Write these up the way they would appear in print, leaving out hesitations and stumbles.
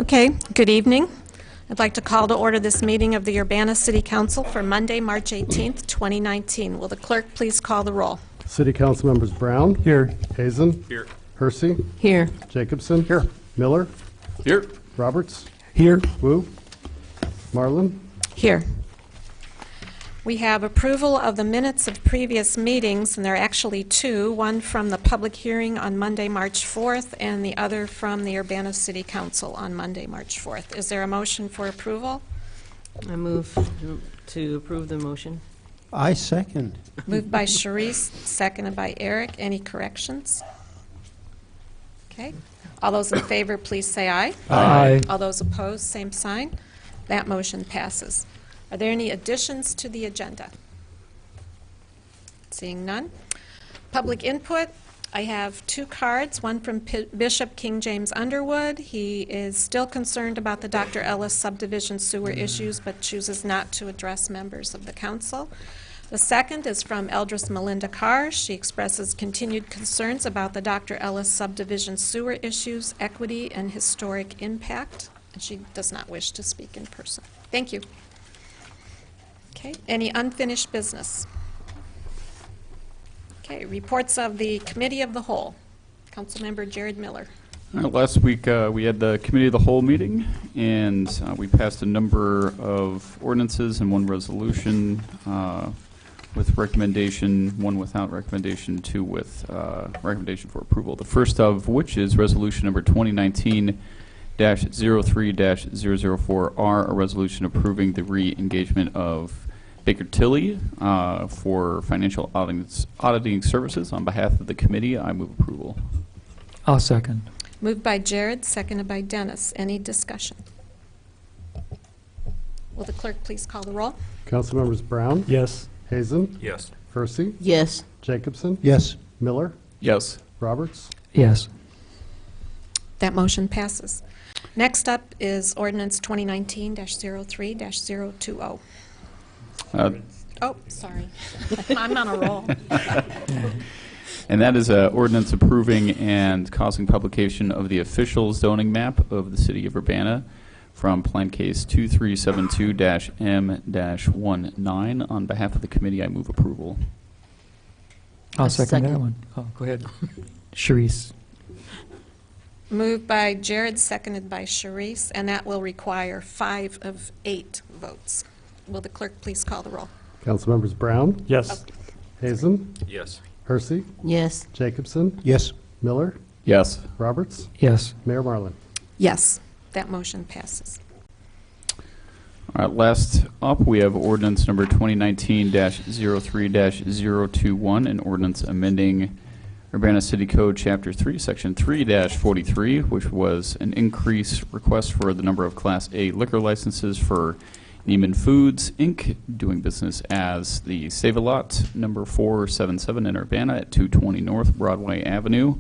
Okay, good evening. I'd like to call to order this meeting of the Urbana City Council for Monday, March 18th, 2019. Will the clerk please call the roll? City Council members Brown. Here. Hazen. Here. Hersey. Here. Jacobson. Here. Miller. Here. Roberts. Here. Wu. Marlin. Here. We have approval of the minutes of previous meetings, and there are actually two, one from the public hearing on Monday, March 4th, and the other from the Urbana City Council on Monday, March 4th. Is there a motion for approval? I move to approve the motion. I second. Moved by Sharice, seconded by Eric. Any corrections? Okay. All those in favor, please say aye. Aye. All those opposed, same sign. That motion passes. Are there any additions to the agenda? Seeing none. Public input. I have two cards, one from Bishop King James Underwood. He is still concerned about the Dr. Ellis subdivision sewer issues, but chooses not to address members of the council. The second is from Eldris Melinda Carr. She expresses continued concerns about the Dr. Ellis subdivision sewer issues, equity, and historic impact, and she does not wish to speak in person. Thank you. Okay, any unfinished business? Okay, reports of the Committee of the Whole. Councilmember Jared Miller. Last week we had the Committee of the Whole meeting, and we passed a number of ordinances and one resolution with recommendation, one without recommendation, two with recommendation for approval. The first of which is resolution number 2019-03-004R, a resolution approving the re-engagement of Baker Tilly for financial auditing services. On behalf of the committee, I move approval. I'll second. Moved by Jared, seconded by Dennis. Any discussion? Will the clerk please call the roll? Council members Brown. Yes. Hazen. Yes. Hersey. Yes. Jacobson. Yes. Miller. Yes. Roberts. Yes. That motion passes. Next up is ordinance 2019-03-020. Oh, sorry. I'm on a roll. And that is an ordinance approving and causing publication of the official zoning map of the city of Urbana from plan case 2372-M-19. On behalf of the committee, I move approval. I'll second that one. Oh, go ahead. Sharice. Moved by Jared, seconded by Sharice, and that will require 5 of 8 votes. Will the clerk please call the roll? Council members Brown. Yes. Hazen. Yes. Hersey. Yes. Jacobson. Yes. Miller. Yes. Roberts. Yes. Mayor Marlin. Yes, that motion passes. All right, last up, we have ordinance number 2019-03-021, an ordinance amending Urbana City Code Chapter 3, Section 3-43, which was an increase request for the number of Class A liquor licenses for Neiman Foods, Inc., doing business as the Save-A-Lot, number 477 in Urbana at 220 North Broadway Avenue.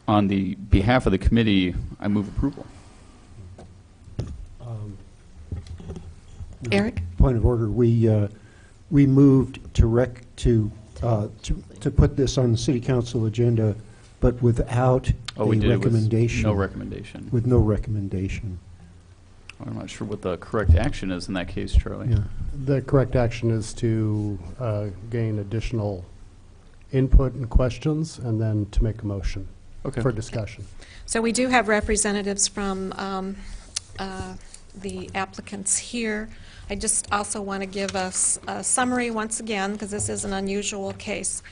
On the behalf of the committee, I move approval. Eric? Point of order. We moved to put this on the city council agenda, but without Oh, we a did recommendation. it with no recommendation. With no recommendation. I'm not sure what the correct action is in that case, Charlie. Yeah. The correct action is to gain additional input and questions, and then to make a motion Okay. for discussion. So we do have representatives from the applicants here. I just also want to give us a summary once again, because this is an unusual case.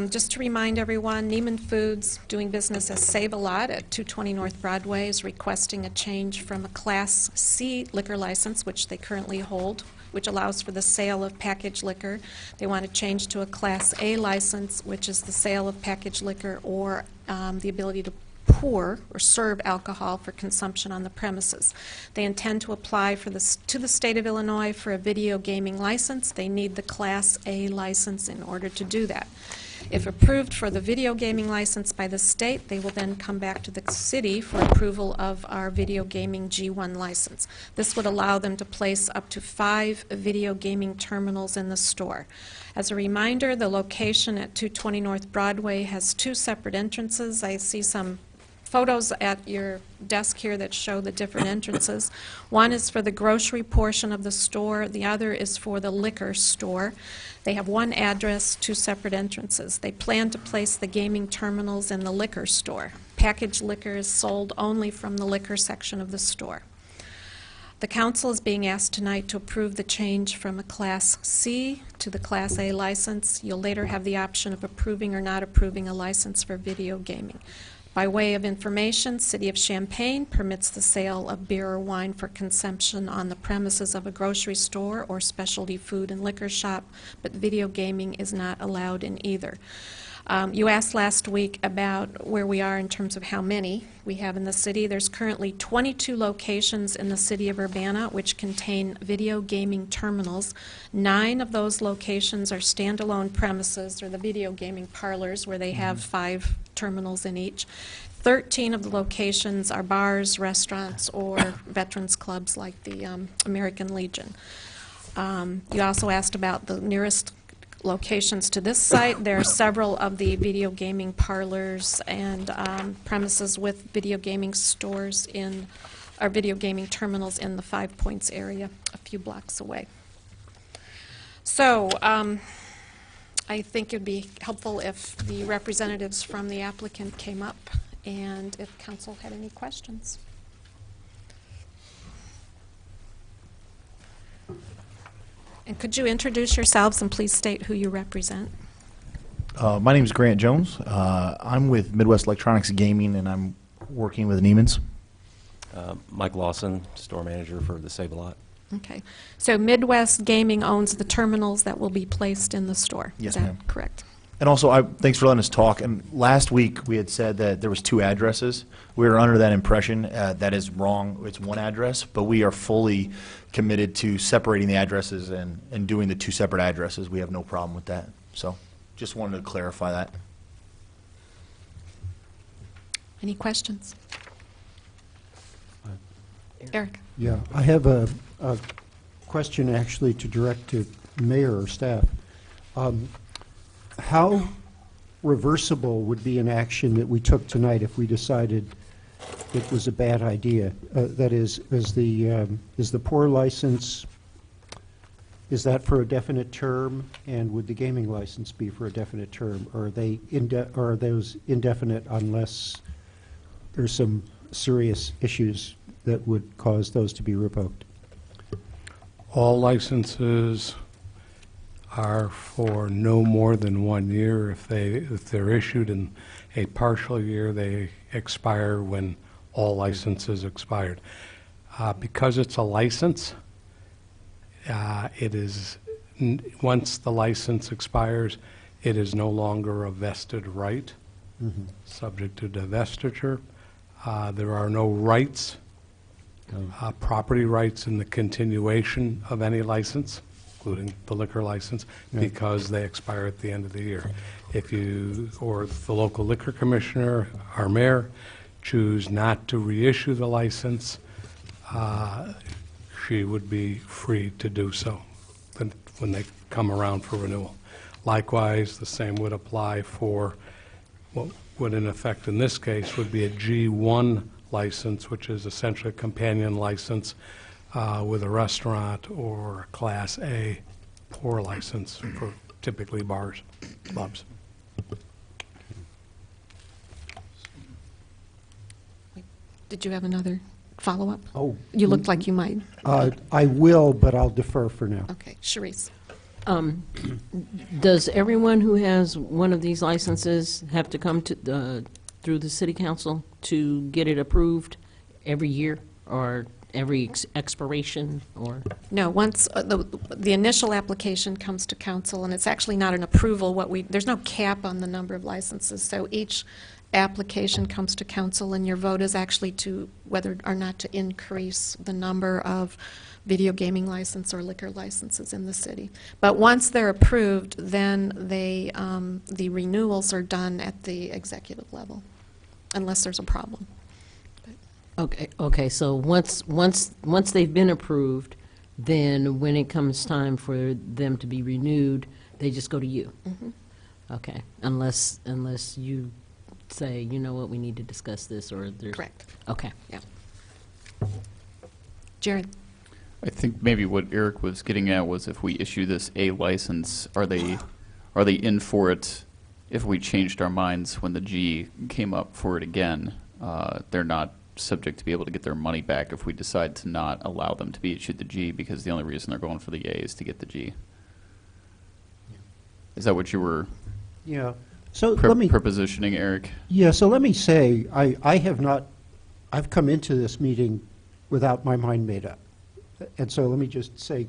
Just to remind everyone, Neiman Foods, doing business as Save-A-Lot at 220 North Broadway, is requesting a change from a Class C liquor license, which they currently hold, which allows for the sale of packaged liquor. They want to change to a Class A license, which is the sale of packaged liquor or the ability to pour or serve alcohol for consumption on the premises. They intend to apply to the state of Illinois for a video gaming license. They need the Class A license in order to do that. If approved for the video gaming license by the state, they will then come back to the city for approval of our video gaming G1 license. This would allow them to place up to 5 video gaming terminals in the store. As a reminder, the location at 220 North Broadway has 2 separate entrances. I see some photos at your desk here that show the different entrances. One is for the grocery portion of the store. The other is for the liquor store. They have 1 address, 2 separate entrances. They plan to place the gaming terminals in the liquor store. Packaged liquor is sold only from the liquor section of the store. The council is being asked tonight to approve the change from a Class C to the Class A license. You'll later have the option of approving or not approving a license for video gaming. By way of information, City of Champaign permits the sale of beer or wine for consumption on the premises of a grocery store or specialty food and liquor shop, but video gaming is not allowed in either. You asked last week about where we are in terms of how many we have in the city. There's currently 22 locations in the city of Urbana which contain video gaming terminals. 9 of those locations are standalone premises, or the video gaming parlors, where they have 5 terminals in each. 13 of the locations are bars, restaurants, or veterans clubs like the American Legion. You also asked about the nearest locations to this site. There are several of the video gaming parlors and premises with video gaming stores or video gaming terminals in the 5 Points area, a few blocks away. So I think it would be helpful if the representatives from the applicant came up and if council had any questions. And could you introduce yourselves and please state who you represent? My name is Grant Jones. I'm with Midwest Electronics Gaming, and I'm working with Neiman's. Mike Lawson, store manager for the Save-A-Lot. Okay. So Midwest Gaming owns the terminals that will be placed in the store. Yes, Is that ma'am. correct? And also, thanks for letting us talk. And last week we had said that there was 2 addresses. We were under that impression. That is wrong. It's 1 address, but we are fully committed to separating the addresses and doing the 2 separate addresses. We have no problem with that. So just wanted to clarify that. Any questions? Eric? Yeah, I have a question actually to direct to mayor or staff. How reversible would be an action that we took tonight if we decided it was a bad idea? That is the pour license, is that for a definite term, and would the gaming license be for a definite term, or are those indefinite unless there's some serious issues that would cause those to be revoked? All licenses are for no more than 1 year. If they're issued in a partial year, they expire when all licenses expired. Because it's a license, it is once the license expires, it is no longer a vested right, subject to divestiture. There are no rights, property rights in the continuation of any license, including the liquor license, because they expire at the end of the year. If you or the local liquor commissioner, our mayor, choose not to reissue the license, she would be free to do so when they come around for renewal. Likewise, the same would apply for what would in effect in this case would be a G1 license, which is essentially a companion license with a restaurant, or a Class A pour license for typically bars, clubs. Did you have another follow-up? Oh, You looked like you might. I will, but I'll defer for now. Okay. Sharice? Does everyone who has one of these licenses have to come to through the city council to get it approved every year or every expiration, or? No, once the initial application comes to council, and it's actually not an approval, there's no cap on the number of licenses, so each application comes to council, and your vote is actually to whether or not to increase the number of video gaming license or liquor licenses in the city. But once they're approved, then they, the renewals are done at the executive level, unless there's a problem. Okay, so once they've been approved, then when it comes time for them to be renewed, they just go to you? Mhm. Okay, unless you say, you know what, we need to discuss this, or there's... Correct. Okay. Yeah. Jared? I think maybe what Eric was getting at was if we issue this A license, are they in for it if we changed our minds when the G came up for it again? They're not subject to be able to get their money back if we decide to not allow them to be issued the G, because the only reason they're going for the A is to get the G. Is that what you were Yeah. So let me, prepositioning, Eric? yeah, so let me say, I have not, I've come into this meeting without my mind made up. And so let me just say,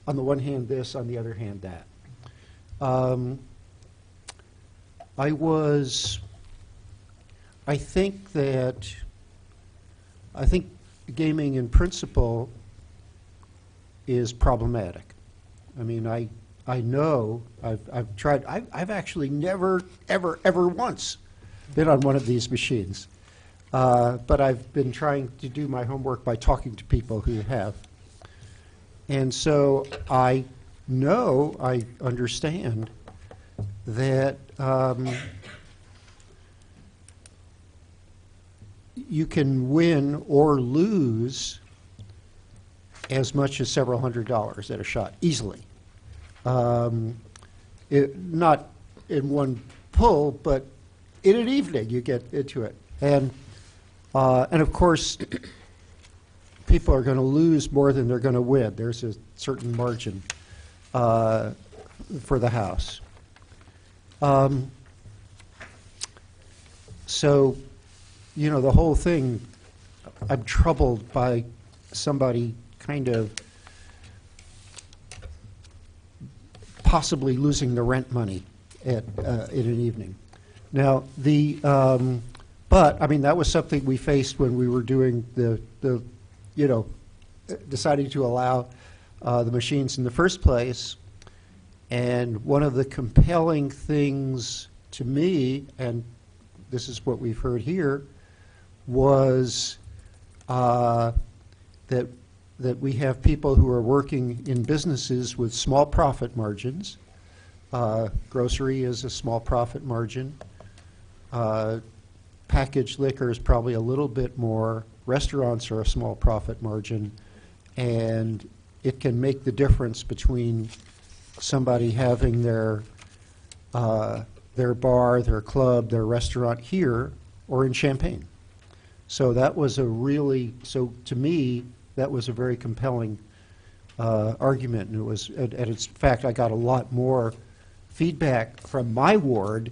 on the one hand this, on the other hand that. I think gaming in principle is problematic. I mean, I know, I've tried, I've actually never, ever once been on one of these machines. But I've been trying to do my homework by talking to people who have. And so I know, I understand that you can win or lose as much as several $100s at a shot, easily. Not in one pull, but in an evening you get into it. And of course, people are going to lose more than they're going to win. There's a certain margin for the house. So, you know, the whole thing, I'm troubled by somebody kind of possibly losing the rent money in an evening. Now, but, I mean, that was something we faced when we were doing deciding to allow the machines in the first place. And one of the compelling things to me, and this is what we've heard here, was that we have people who are working in businesses with small profit margins. Grocery is a small profit margin. Packaged liquor is probably a little bit more. Restaurants are a small profit margin. And it can make the difference between somebody having their bar, their club, their restaurant here or in Champaign. So that was so to me, that was a very compelling argument. And in fact, I got a lot more feedback from my ward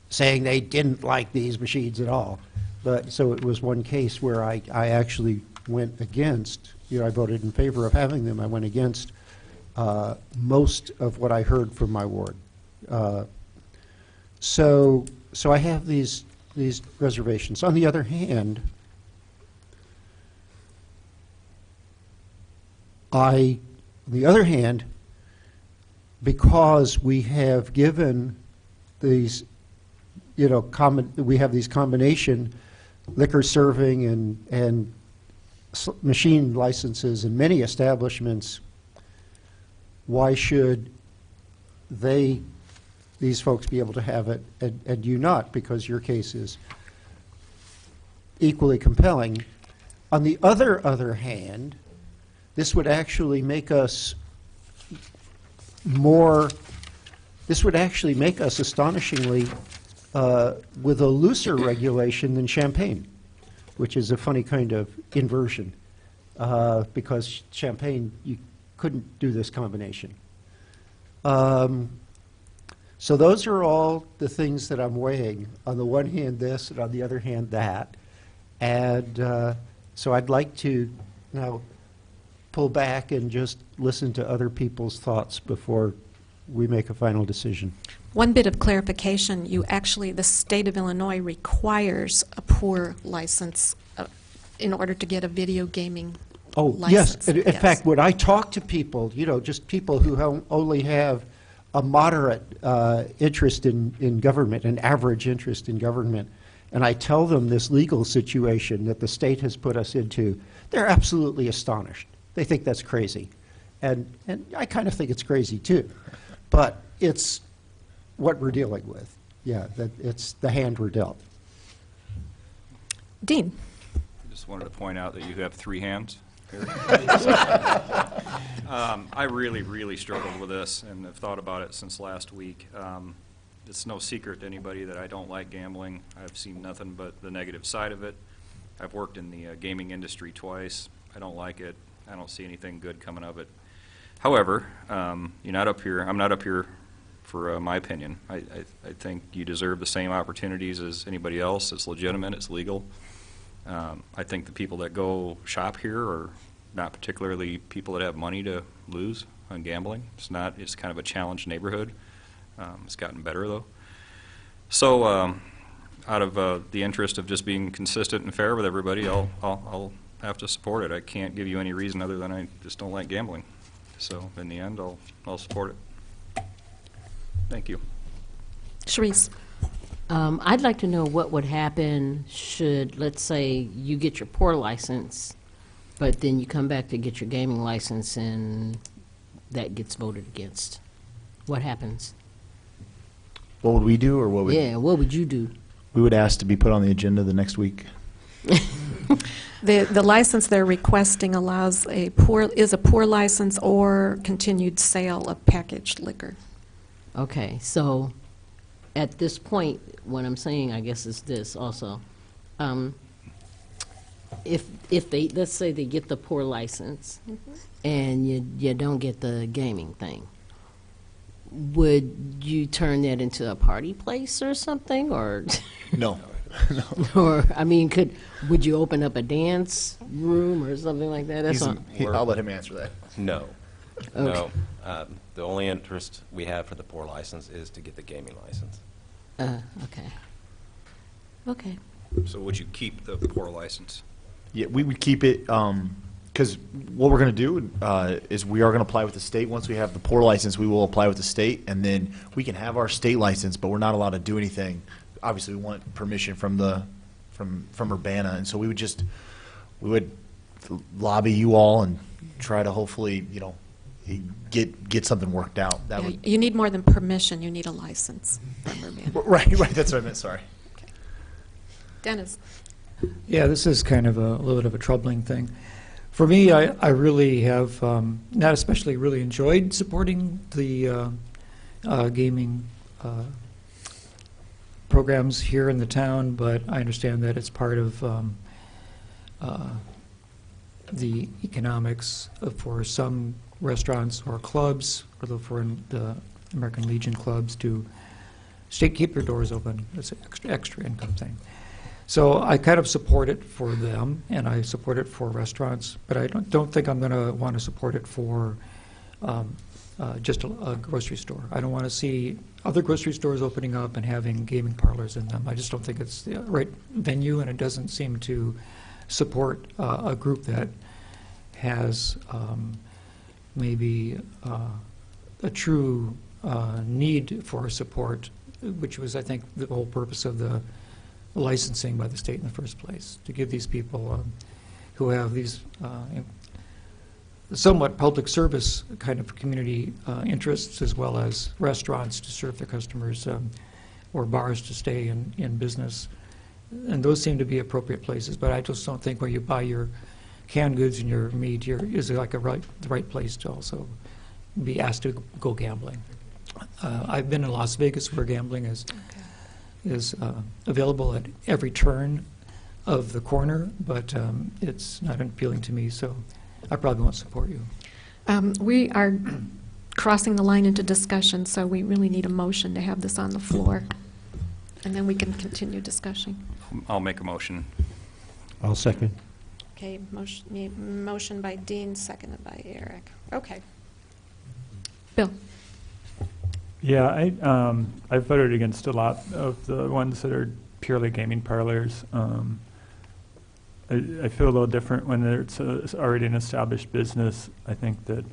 saying they didn't like these machines at all. But so it was one case where I actually went against, I voted in favor of having them. I went against most of what I heard from my ward. So I have these reservations. On the other hand, because we have given these, we have these combination liquor serving and machine licenses in many establishments, why should these folks be able to have it and you not, because your case is equally compelling. On the other hand, this would actually make us astonishingly with a looser regulation than Champaign, which is a funny kind of inversion, because Champaign, you couldn't do this combination. So those are all the things that I'm weighing. On the one hand this, and on the other hand that. And so I'd like to now pull back and just listen to other people's thoughts before we make a final decision. One bit of clarification, the state of Illinois requires a pour license in order to get a video gaming Oh, license. yes. In fact, when I talk to people, just people who only have a moderate interest in government, an average interest in government, and I tell them this legal situation that the state has put us into, they're absolutely astonished. They think that's crazy. And I kind of think it's crazy too. But it's what we're dealing with. Yeah, it's the hand we're dealt. Dean? Just wanted to point out that you have 3 hands here. I really, really struggled with this and have thought about it since last week. It's no secret to anybody that I don't like gambling. I've seen nothing but the negative side of it. I've worked in the gaming industry twice. I don't like it. I don't see anything good coming of it. However, you're not up here. I'm not up here for my opinion. I think you deserve the same opportunities as anybody else. It's legitimate. It's legal. I think the people that go shop here are not particularly people that have money to lose on gambling. It's kind of a challenged neighborhood. It's gotten better, though. So out of the interest of just being consistent and fair with everybody, I'll have to support it. I can't give you any reason other than I just don't like gambling. So in the end, I'll support it. Thank you. Sharice? I'd like to know what would happen should, let's say, you get your pour license, but then you come back to get your gaming license and that gets voted against. What happens? What would we do, or what would? Yeah, what would you do? We would ask to be put on the agenda the next week. The license they're requesting is a pour license or continued sale of packaged liquor. Okay, so at this point, what I'm saying, I guess, is this also. If they, let's say they get the pour license and you don't get the gaming thing, would you turn that into a party place or something, or? No. Or, I mean, would you open up a dance room or something like that? That's all. I'll let him answer that. No. Okay. No. The only interest we have for the pour license is to get the gaming license. Okay. Okay. So would you keep the pour license? Yeah, we would keep it, because what we're going to do is we are going to apply with the state. Once we have the pour license, we will apply with the state, and then we can have our state license, but we're not allowed to do anything. Obviously, we want permission from Urbana, and so we would lobby you all and try to hopefully, get something worked out. That would, You need more than permission, you need a license from Urbana. right, that's what I meant, sorry. Dennis? Yeah, this is kind of a little bit of a troubling thing. For me, I really have not especially really enjoyed supporting the gaming programs here in the town, but I understand that it's part of the economics for some restaurants or clubs, or for the American Legion clubs to keep their doors open. It's an extra income thing. So I kind of support it for them, and I support it for restaurants, but I don't think I'm going to want to support it for just a grocery store. I don't want to see other grocery stores opening up and having gaming parlors in them. I just don't think it's the right venue, and it doesn't seem to support a group that has maybe a true need for support, which was, I think, the whole purpose of the licensing by the state in the first place, to give these people who have these somewhat public service kind of community interests, as well as restaurants to serve their customers, or bars to stay in business. And those seem to be appropriate places, but I just don't think where you buy your canned goods and your meat is like the right place to also be asked to go gambling. I've been in Las Vegas where gambling is available at every turn of the corner, but it's not appealing to me, so I probably won't support you. We are crossing the line into discussion, so we really need a motion to have this on the floor, and then we can continue discussion. I'll make a motion. I'll second. Okay, motion by Dean, seconded by Eric. Okay. Bill? Yeah, I voted against a lot of the ones that are purely gaming parlors. I feel a little different when it's already an established business. I think that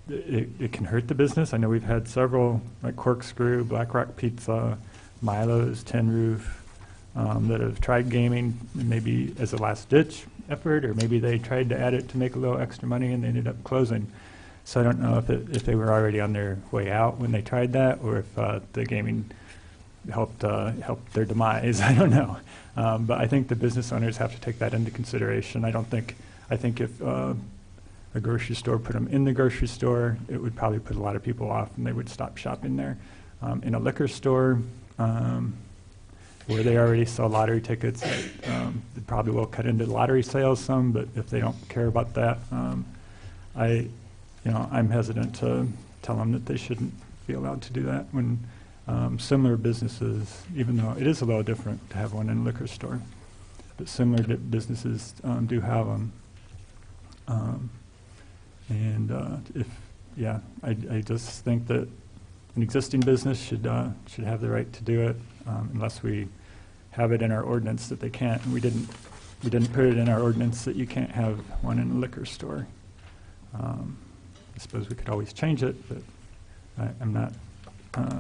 it can hurt the business. I know we've had several, like Corkscrew, Black Rock Pizza, Milo's, Tin Roof, that have tried gaming maybe as a last-ditch effort, or maybe they tried to add it to make a little extra money and they ended up closing. So I don't know if they were already on their way out when they tried that, or if the gaming helped their demise. I don't know. But I think the business owners have to take that into consideration. I think if a grocery store put them in the grocery store, it would probably put a lot of people off and they would stop shopping there. In a liquor store, where they already sell lottery tickets, it probably will cut into lottery sales some, but if they don't care about that, I'm hesitant to tell them that they shouldn't be allowed to do that when similar businesses, even though it is a little different to have one in a liquor store, but similar businesses do have them. I just think that an existing business should have the right to do it, unless we have it in our ordinance that they can't. And we didn't put it in our ordinance that you can't have one in a liquor store. I suppose we could always change it, but I'm not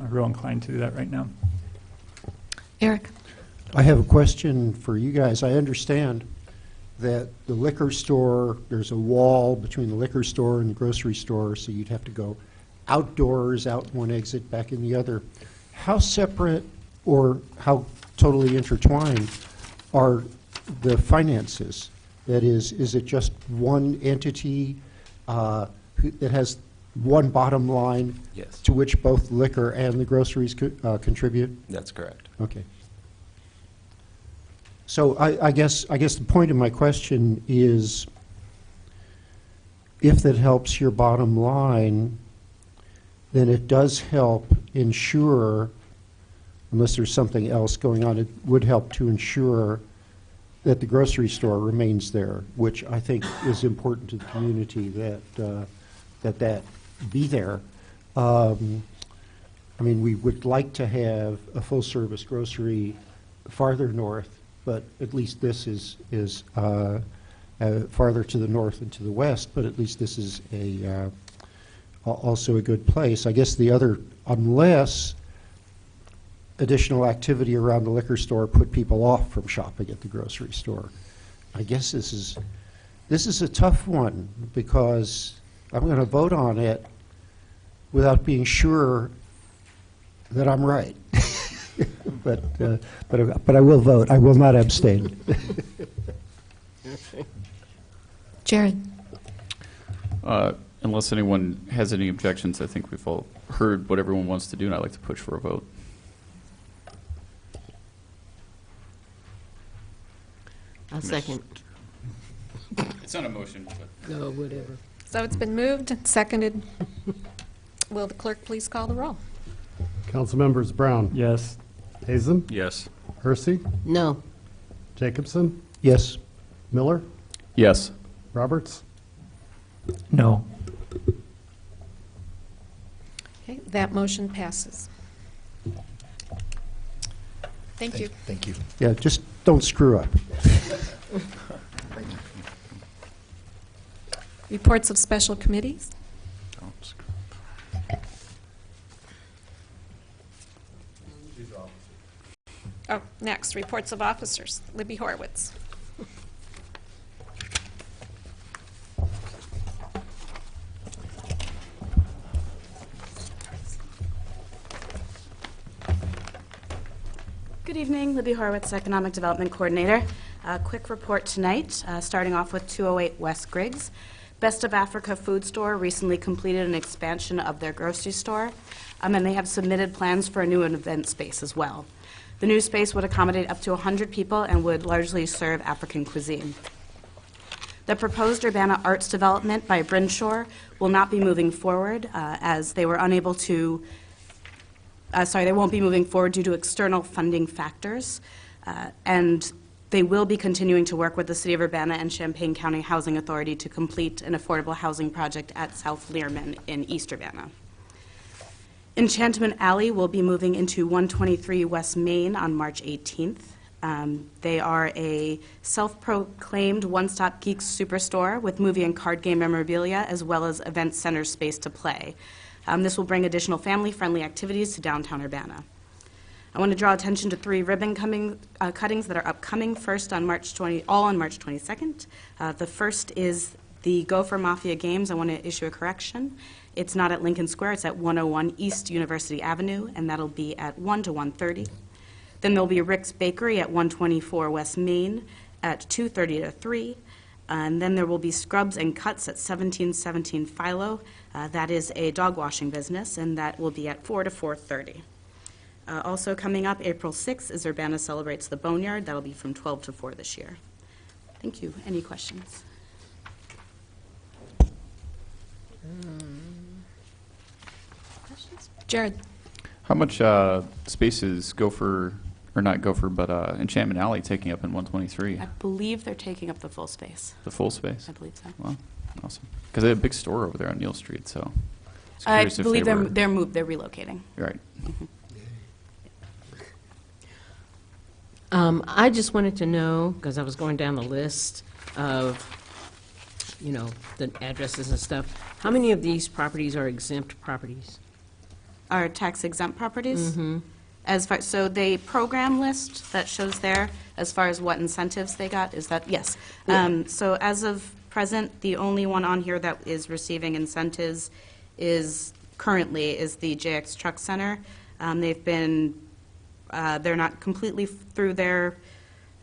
real inclined to do that right now. Eric? I have a question for you guys. I understand that the liquor store, there's a wall between the liquor store and the grocery store, so you'd have to go outdoors, out one exit, back in the other. How separate or how totally intertwined are the finances? That is it just one entity that has one bottom line? Yes. To which both liquor and the groceries contribute? That's correct. Okay. So I guess the point of my question is, if that helps your bottom line, then it does help ensure, unless there's something else going on, it would help to ensure that the grocery store remains there, which I think is important to the community that be there. I mean, we would like to have a full-service grocery farther north, but at least this is farther to the north and to the west, but at least this is also a good place. I guess the other, unless additional activity around the liquor store put people off from shopping at the grocery store. I guess this is a tough one, because I'm going to vote on it without being sure that I'm right. But I will vote. I will not abstain. Jared? Unless anyone has any objections, I think we've all heard what everyone wants to do, and I'd like to push for a vote. I'll second. It's not a motion, but... No, whatever. So it's been moved and seconded. Will the clerk please call the roll? Councilmembers Brown, Yes. Hazen, Yes. Hersey, No. Jacobson, Yes. Miller, Yes. Roberts. No. Okay, that motion passes. Thank you. Thank you. Yeah, just don't screw up. Reports of special committees. Oh, next, reports of officers. Libby Horowitz. Good evening, Libby Horowitz, Economic Development Coordinator. A quick report tonight, starting off with 208 West Griggs. Best of Africa Food Store recently completed an expansion of their grocery store, and they have submitted plans for a new event space as well. The new space would accommodate up to 100 people and would largely serve African cuisine. The proposed Urbana Arts development by Brinshaw will not be moving forward as they were unable to they won't be moving forward due to external funding factors, and they will be continuing to work with the City of Urbana and Champaign County Housing Authority to complete an affordable housing project at South Learman in East Urbana. Enchantment Alley will be moving into 123 West Main on March 18th. They are a self-proclaimed one-stop geek superstore with movie and card game memorabilia, as well as event center space to play. This will bring additional family-friendly activities to downtown Urbana. I want to draw attention to 3 ribbon cuttings that are upcoming. First on all on March 22nd. The first is the Gopher Mafia Games. I want to issue a correction. It's not at Lincoln Square. It's at 101 East University Avenue, and that'll be at 1 to 1:30. Then there'll be Rick's Bakery at 124 West Main at 2:30 to 3. And then there will be Scrubs and Cuts at 1717 Philo. That is a dog washing business, and that will be at 4 to 4:30. Also coming up, April 6th is Urbana Celebrates the Boneyard. That'll be from 12 to 4 this year. Thank you. Any questions? Jared? How much space is Gopher, or not Gopher, but Enchantment Alley taking up in 123? I believe they're taking up the full space. The full space? I believe so. Wow, awesome. Because they have a big store over there on Neal Street, so. I was curious if believe they were- they're relocating. Right. I just wanted to know, because I was going down the list of, the addresses and stuff, how many of these properties are exempt properties? Our tax exempt properties? So the program list that shows there, as far as what incentives they got, is that, yes. So as of present, the only one on here that is receiving incentives currently is the JX Truck Center. They're not completely through their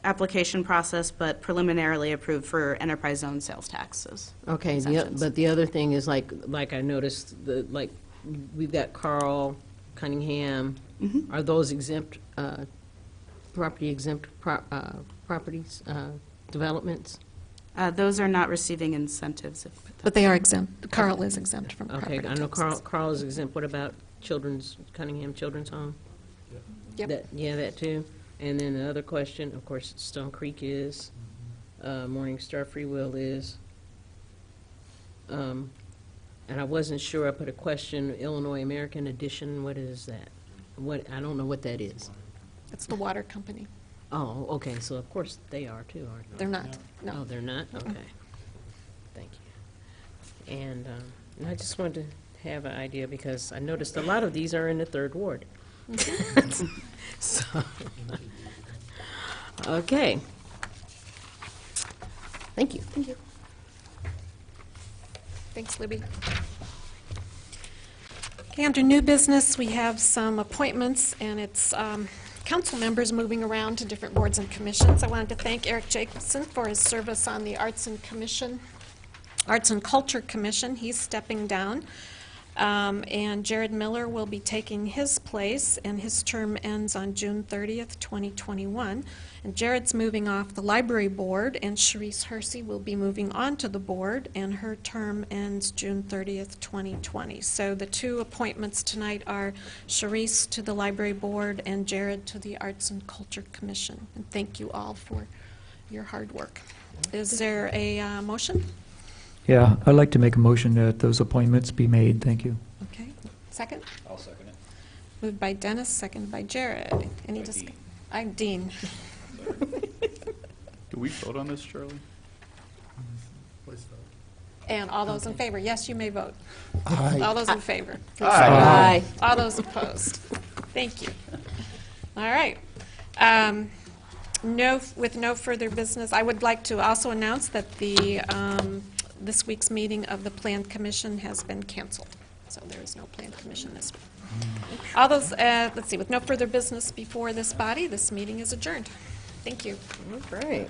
application process, but preliminarily approved for enterprise zone sales taxes. Okay, exemptions. but the other thing is like I noticed, we've got Carl Cunningham. Are those exempt, properties, developments? Those are not receiving incentives. But they are exempt. Carl is exempt from Okay, property I know taxes. Carl is exempt. What about Cunningham Children's Home? Yep. Yeah, that too. And then the other question, of course, Stone Creek is, Morning Star Free Will is. And I wasn't sure, I put a question, Illinois American Edition, what is that? I don't know what that is. It's the water company. Oh, okay, so of course they are too, aren't they? They're not, Oh, no. they're not? Okay. Thank you. And I just wanted to have an idea, because I noticed a lot of these are in the 3rd Ward. So, okay. Thank you. Thank you. Thanks, Libby. Okay, under new business, we have some appointments, and it's council members moving around to different boards and commissions. I wanted to thank Eric Jacobson for his service on the Arts and Culture Commission. He's stepping down. And Jared Miller will be taking his place, and his term ends on June 30th, 2021. And Jared's moving off the library board, and Sharice Hersey will be moving on to the board, and her term ends June 30th, 2020. So the 2 appointments tonight are Sharice to the library board and Jared to the Arts and Culture Commission. And thank you all for your hard work. Is there a motion? Yeah, I'd like to make a motion that those appointments be made. Thank you. Okay, second? I'll second it. Moved by Dennis, seconded by Jared. Any By discussion? Dean. I'm Dean. Do we vote on this, Charlie? And all those in favor? Yes, you may vote. Aye. All those in favor? Aye. All those opposed? Thank you. All right. With no further business, I would like to also announce that this week's meeting of the Plan Commission has been canceled. So there is no Plan Commission this week. All those, let's see, with no further business before this body, this meeting is adjourned. Thank you. All right.